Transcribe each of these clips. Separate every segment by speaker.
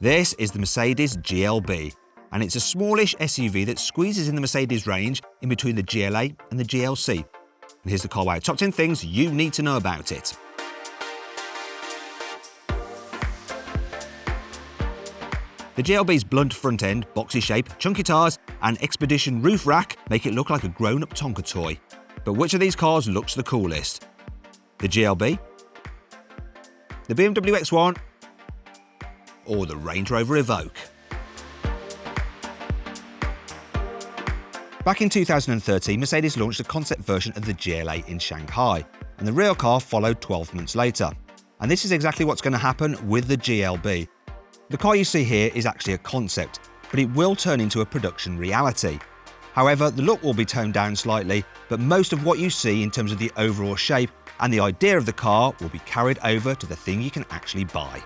Speaker 1: This is the Mercedes GLB, and it's a smallish SUV that squeezes in the Mercedes range in between the GLA and the GLC. And here's the carwow top 10 things you need to know about it. The GLB's blunt front end, boxy shape, chunky tyres and expedition roof rack make it look like a grown-up Tonka toy. But which of these cars looks the coolest? The GLB? The BMW X1? Or the Range Rover Evoque? Back in 2013, Mercedes launched a concept version of the GLA in Shanghai, and the real car followed 12 months later. And this is exactly what's going to happen with the GLB. The car you see here is actually a concept, but it will turn into a production reality. However, the look will be toned down slightly, but most of what you see in terms of the overall shape and the idea of the car will be carried over to the thing you can actually buy.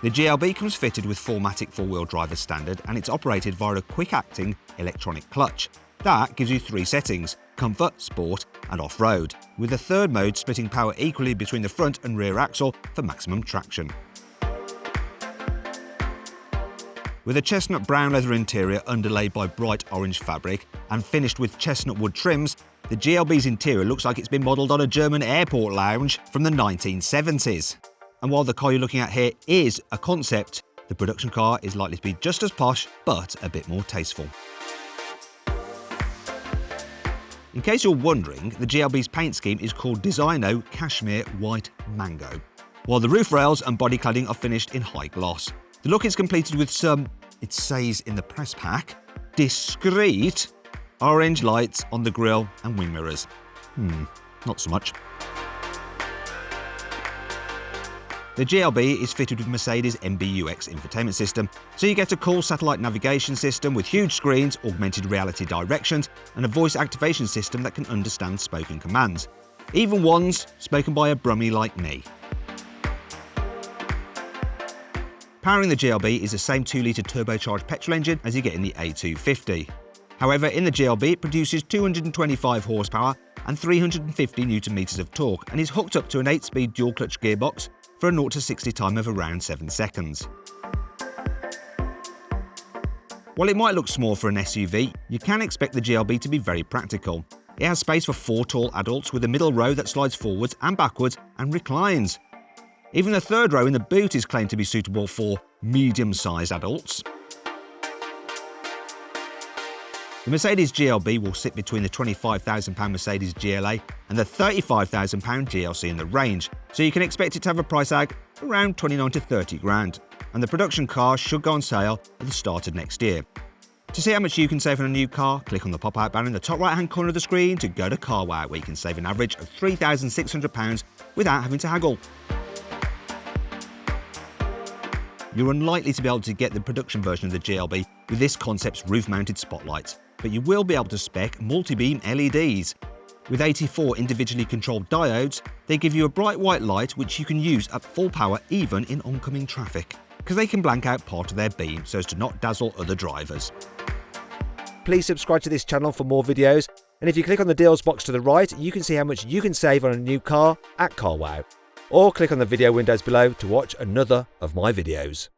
Speaker 1: The GLB comes fitted with 4MATIC four-wheel drive as standard, and it's operated via a quick-acting electronic clutch. That gives you 3 settings: comfort, sport and off-road, with a third mode splitting power equally between the front and rear axle for maximum traction. With a chestnut brown leather interior underlaid by bright orange fabric and finished with chestnut wood trims, the GLB's interior looks like it's been modelled on a German airport lounge from the 1970s. And while the car you're looking at here is a concept, the production car is likely to be just as posh, but a bit more tasteful. In case you're wondering, the GLB's paint scheme is called Designo Cashmere White Mango, while the roof rails and body cladding are finished in high gloss. The look is completed with some, it says in the press pack, discreet orange lights on the grille and wing mirrors. Not so much. The GLB is fitted with Mercedes MBUX infotainment system, so you get a cool satellite navigation system with huge screens, augmented reality directions, and a voice activation system that can understand spoken commands, even ones spoken by a brummie like me. Powering the GLB is the same 2-litre turbocharged petrol engine as you get in the A250. However, in the GLB it produces 225 horsepower and 350 Nm of torque, and is hooked up to an 8-speed dual-clutch gearbox for a 0 to 60 time of around 7 seconds. While it might look small for an SUV, you can expect the GLB to be very practical. It has space for 4 tall adults with a middle row that slides forwards and backwards and reclines. Even the third row in the boot is claimed to be suitable for medium-sized adults. The Mercedes GLB will sit between the £25,000 Mercedes GLA and the £35,000 GLC in the range, so you can expect it to have a price tag around 29 to 30 grand, and the production car should go on sale at the start of next year. To see how much you can save on a new car, click on the pop-out banner in the top right-hand corner of the screen to go to carwow, where you can save an average of £3,600 without having to haggle. You're unlikely to be able to get the production version of the GLB with this concept's roof-mounted spotlights, but you will be able to spec multi-beam LEDs. With 84 individually controlled diodes, they give you a bright white light which you can use at full power even in oncoming traffic, because they can blank out part of their beam so as to not dazzle other drivers. Please subscribe to this channel for more videos, and if you click on the deals box to the right, you can see how much you can save on a new car at carwow. Or click on the video windows below to watch another of my videos.